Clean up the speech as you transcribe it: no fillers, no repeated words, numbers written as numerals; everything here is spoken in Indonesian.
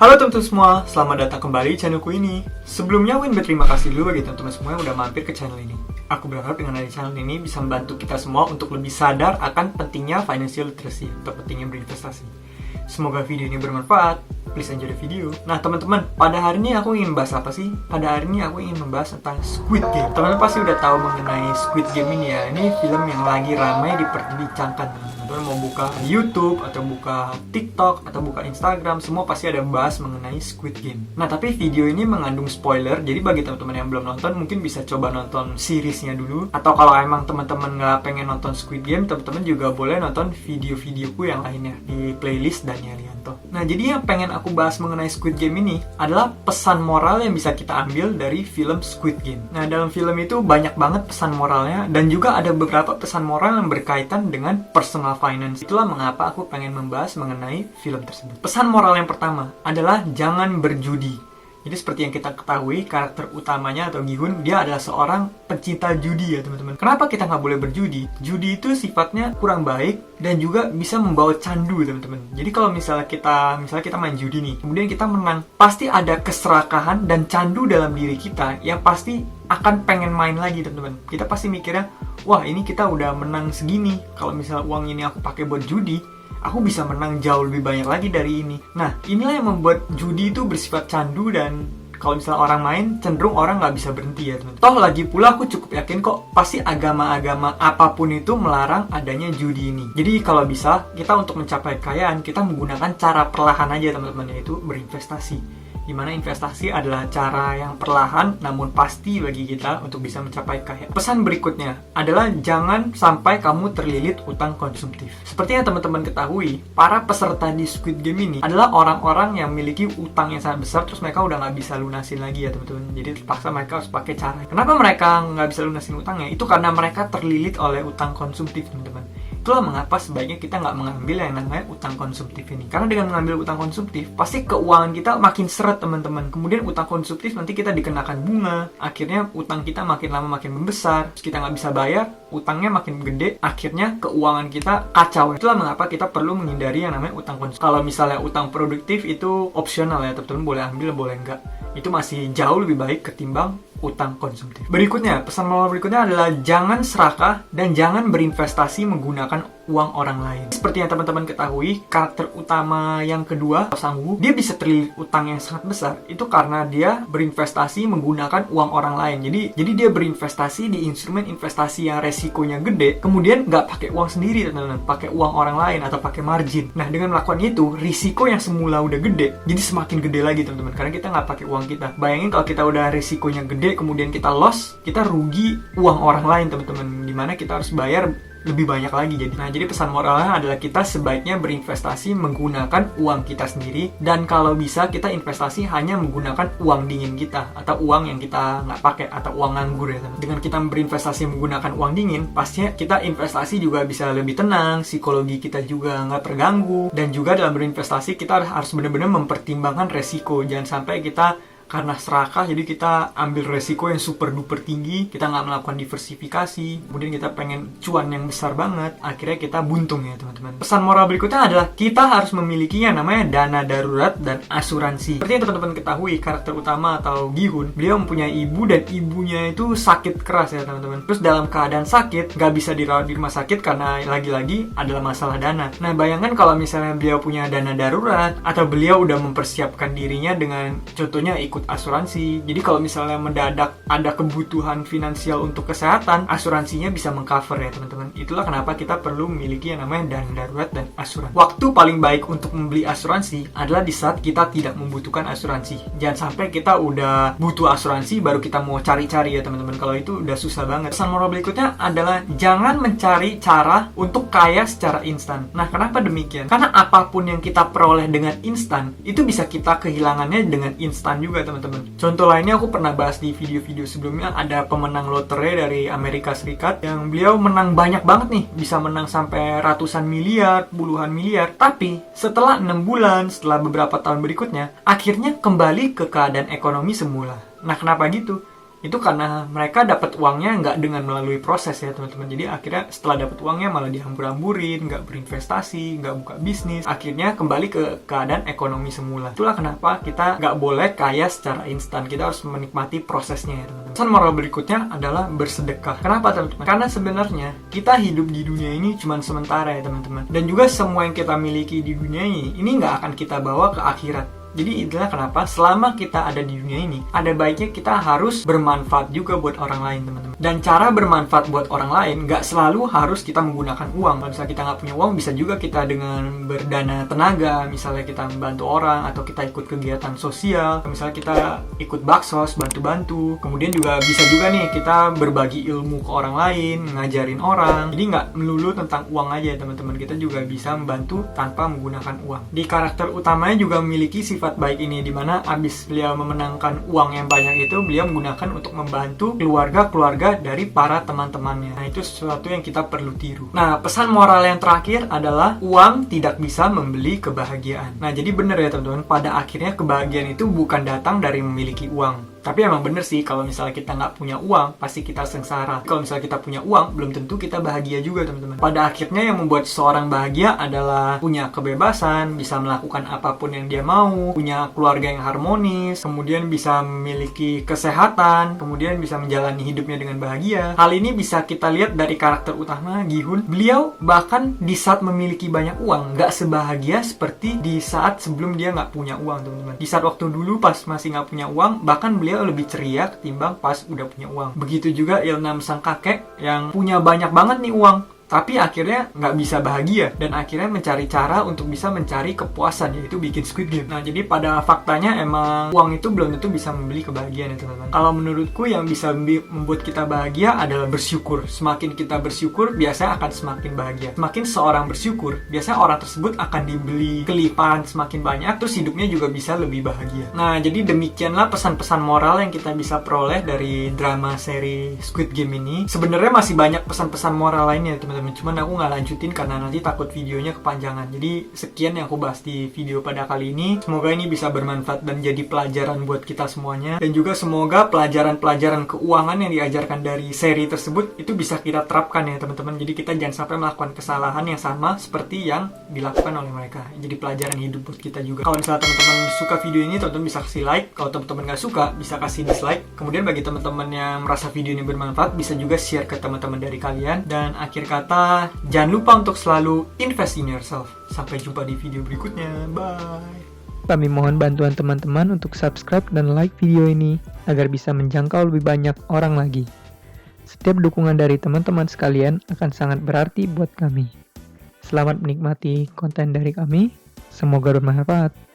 Halo teman-teman semua, selamat datang kembali di channelku ini. Sebelumnya Win berterima kasih dulu bagi teman-teman semua yang udah mampir ke channel ini. Aku berharap dengan adanya channel ini bisa membantu kita semua untuk lebih sadar akan pentingnya financial literacy atau pentingnya berinvestasi. Semoga video ini bermanfaat. Please enjoy the video. Nah teman-teman, pada hari ini aku ingin membahas apa sih? Pada hari ini aku ingin membahas tentang Squid Game. Teman-teman pasti udah tahu mengenai Squid Game ini ya. Ini film yang lagi ramai diperbincangkan. Teman-teman mau buka YouTube atau buka TikTok atau buka Instagram, semua pasti ada bahas mengenai Squid Game. Nah tapi video ini mengandung spoiler, jadi bagi teman-teman yang belum nonton mungkin bisa coba nonton seriesnya dulu. Atau kalau emang teman-teman nggak pengen nonton Squid Game, teman-teman juga boleh nonton video-videoku yang lainnya di playlist Daniel Lianto. Nah jadi yang pengen aku bahas mengenai Squid Game ini adalah pesan moral yang bisa kita ambil dari film Squid Game. Nah dalam film itu banyak banget pesan moralnya dan juga ada beberapa pesan moral yang berkaitan dengan personal finance. Itulah mengapa aku pengen membahas mengenai film tersebut. Pesan moral yang pertama adalah jangan berjudi. Jadi seperti yang kita ketahui, karakter utamanya atau Gi-hun, dia adalah seorang pencinta judi ya teman-teman. Kenapa kita nggak boleh berjudi? Judi itu sifatnya kurang baik dan juga bisa membawa candu teman-teman. Jadi kalau misalnya kita main judi nih, kemudian kita menang, pasti ada keserakahan dan candu dalam diri kita yang pasti akan pengen main lagi teman-teman. Kita pasti mikirnya, wah ini kita udah menang segini, kalau misalnya uang ini aku pakai buat judi, aku bisa menang jauh lebih banyak lagi dari ini. Nah, inilah yang membuat judi itu bersifat candu dan kalau misalnya orang main, cenderung orang nggak bisa berhenti ya teman-teman. Toh lagi pula aku cukup yakin kok pasti agama-agama apapun itu melarang adanya judi ini. Jadi kalau bisa, kita untuk mencapai kekayaan, kita menggunakan cara perlahan aja teman-teman, yaitu berinvestasi. Dimana investasi adalah cara yang perlahan namun pasti bagi kita untuk bisa mencapai kaya. Pesan berikutnya adalah jangan sampai kamu terlilit utang konsumtif. Seperti yang teman-teman ketahui, para peserta di Squid Game ini adalah orang-orang yang memiliki utang yang sangat besar, terus mereka udah nggak bisa lunasin lagi ya teman-teman. Jadi terpaksa mereka harus pakai cara. Kenapa mereka nggak bisa lunasin utangnya? Itu karena mereka terlilit oleh utang konsumtif teman-teman. Itulah mengapa sebaiknya kita nggak mengambil yang namanya utang konsumtif ini. Karena dengan mengambil utang konsumtif, pasti keuangan kita makin seret teman-teman. Kemudian utang konsumtif nanti kita dikenakan bunga. Akhirnya utang kita makin lama makin membesar. Terus kita nggak bisa bayar, utangnya makin gede. Akhirnya keuangan kita kacau. Itulah mengapa kita perlu menghindari yang namanya utang konsumtif. Kalau misalnya utang produktif itu opsional ya teman-teman, boleh ambil boleh enggak. Itu masih jauh lebih baik ketimbang utang konsumtif. Berikutnya, pesan moral berikutnya adalah jangan serakah dan jangan berinvestasi menggunakan uang orang lain. Seperti yang teman-teman ketahui, karakter utama yang kedua, Sang Woo, dia bisa terlilit utang yang sangat besar. Itu karena dia berinvestasi menggunakan uang orang lain. Jadi dia berinvestasi di instrumen investasi yang resikonya gede, kemudian nggak pakai uang sendiri teman-teman, pakai uang orang lain atau pakai margin. Nah dengan melakukan itu, risiko yang semula udah gede, jadi semakin gede lagi teman-teman, karena kita nggak pakai uang kita. Bayangin kalau kita udah risikonya gede, kemudian kita loss, kita rugi uang orang lain teman-teman, dimana kita harus bayar lebih banyak lagi. Jadi pesan moralnya adalah kita sebaiknya berinvestasi menggunakan uang kita sendiri, dan kalau bisa kita investasi hanya menggunakan uang dingin kita atau uang yang kita nggak pakai atau uang nganggur ya. Dengan kita berinvestasi menggunakan uang dingin, pastinya kita investasi juga bisa lebih tenang, psikologi kita juga nggak terganggu, dan juga dalam berinvestasi kita harus benar-benar mempertimbangkan resiko. Jangan sampai kita karena serakah, jadi kita ambil resiko yang super duper tinggi, kita nggak melakukan diversifikasi, kemudian kita pengen cuan yang besar banget, akhirnya kita buntung ya teman-teman. Pesan moral berikutnya adalah kita harus memiliki yang namanya dana darurat dan asuransi. Seperti yang teman-teman ketahui, karakter utama atau Gi-hun, beliau mempunyai ibu dan ibunya itu sakit keras ya teman-teman. Terus dalam keadaan sakit, nggak bisa dirawat di rumah sakit karena lagi-lagi adalah masalah dana. Nah bayangkan kalau misalnya beliau punya dana darurat, atau beliau udah mempersiapkan dirinya dengan contohnya ikut asuransi. Jadi kalau misalnya mendadak ada kebutuhan finansial untuk kesehatan, asuransinya bisa mengcover ya teman-teman. Itulah kenapa kita perlu memiliki yang namanya dana darurat dan asuransi. Waktu paling baik untuk membeli asuransi adalah di saat kita tidak membutuhkan asuransi. Jangan sampai kita udah butuh asuransi baru kita mau cari-cari ya teman-teman. Kalau itu udah susah banget. Pesan moral berikutnya adalah jangan mencari cara untuk kaya secara instan. Nah kenapa demikian? Karena apapun yang kita peroleh dengan instan, itu bisa kita kehilangannya dengan instan juga teman-teman. Contoh lainnya aku pernah bahas di video-video sebelumnya, ada pemenang lotre dari Amerika Serikat yang beliau menang banyak banget nih, bisa menang sampai ratusan miliar, puluhan miliar, tapi setelah 6 bulan, setelah beberapa tahun berikutnya, akhirnya kembali ke keadaan ekonomi semula. Nah kenapa gitu? itu karena mereka dapat uangnya nggak dengan melalui proses ya teman-teman. Jadi akhirnya setelah dapat uangnya malah dihambur-hamburin, nggak berinvestasi, nggak buka bisnis, akhirnya kembali ke keadaan ekonomi semula. Itulah kenapa kita nggak boleh kaya secara instan, kita harus menikmati prosesnya ya teman-teman. Pesan moral berikutnya adalah bersedekah. Kenapa teman-teman? Karena sebenarnya kita hidup di dunia ini cuma sementara ya teman-teman, dan juga semua yang kita miliki di dunia ini nggak akan kita bawa ke akhirat. Jadi itulah kenapa selama kita ada di dunia ini, ada baiknya kita harus bermanfaat juga buat orang lain teman-teman. Dan cara bermanfaat buat orang lain nggak selalu harus kita menggunakan uang. Kalau misalnya kita nggak punya uang, bisa juga kita dengan berdana tenaga, misalnya kita membantu orang, atau kita ikut kegiatan sosial, misalnya kita ikut baksos, bantu-bantu. Kemudian juga bisa juga nih kita berbagi ilmu ke orang lain, ngajarin orang. Jadi nggak melulu tentang uang aja teman-teman, kita juga bisa membantu tanpa menggunakan uang. Di karakter utamanya juga memiliki sifat baik ini, dimana abis beliau memenangkan uang yang banyak itu, beliau menggunakan untuk membantu keluarga-keluarga dari para teman-temannya. Nah, itu sesuatu yang kita perlu tiru. Nah, pesan moral yang terakhir adalah uang tidak bisa membeli kebahagiaan. Nah, jadi benar ya teman-teman, pada akhirnya kebahagiaan itu bukan datang dari memiliki uang. Tapi emang bener sih, kalau misalnya kita nggak punya uang, pasti kita sengsara. Kalau misalnya kita punya uang, belum tentu kita bahagia juga teman-teman. Pada akhirnya yang membuat seseorang bahagia adalah punya kebebasan, bisa melakukan apapun yang dia mau, punya keluarga yang harmonis, kemudian bisa memiliki kesehatan, kemudian bisa menjalani hidupnya dengan bahagia. Hal ini bisa kita lihat dari karakter utama Gi-hun. Beliau bahkan di saat memiliki banyak uang, nggak sebahagia seperti di saat sebelum dia nggak punya uang teman-teman. Di saat waktu dulu pas masih nggak punya uang, bahkan beliau lebih ceria ketimbang pas udah punya uang. Begitu juga Il-nam sang kakek yang punya banyak banget nih uang, tapi akhirnya nggak bisa bahagia dan akhirnya mencari cara untuk bisa mencari kepuasan, yaitu bikin Squid Game. Nah, jadi pada faktanya emang uang itu belum tentu bisa membeli kebahagiaan ya teman-teman. Kalau menurutku yang bisa membuat kita bahagia adalah bersyukur. Semakin kita bersyukur, biasanya akan semakin bahagia. Semakin seorang bersyukur, biasanya orang tersebut akan dibeli kelimpahan semakin banyak, terus hidupnya juga bisa lebih bahagia. Nah, jadi demikianlah pesan-pesan moral yang kita bisa peroleh dari drama seri Squid Game ini. Sebenarnya masih banyak pesan-pesan moral lainnya teman-teman, cuman aku nggak lanjutin karena nanti takut videonya kepanjangan. Jadi sekian yang aku bahas di video pada kali ini. Semoga ini bisa bermanfaat dan jadi pelajaran buat kita semuanya, dan juga semoga pelajaran-pelajaran keuangan yang diajarkan dari seri tersebut itu bisa kita terapkan ya teman-teman. Jadi kita jangan sampai melakukan kesalahan yang sama seperti yang dilakukan oleh mereka. Jadi pelajaran hidup buat kita juga. Kalau misalnya teman-teman suka video ini, teman-teman bisa kasih like. Kalau teman-teman nggak suka, bisa kasih dislike. Kemudian bagi teman-teman yang merasa video ini bermanfaat, bisa juga share ke teman-teman dari kalian. Dan akhir kata, jangan lupa untuk selalu invest in yourself. Sampai jumpa di video berikutnya. Bye. Kami mohon bantuan teman-teman untuk subscribe dan like video ini agar bisa menjangkau lebih banyak orang lagi. Setiap dukungan dari teman-teman sekalian akan sangat berarti buat kami. Selamat menikmati konten dari kami. Semoga bermanfaat.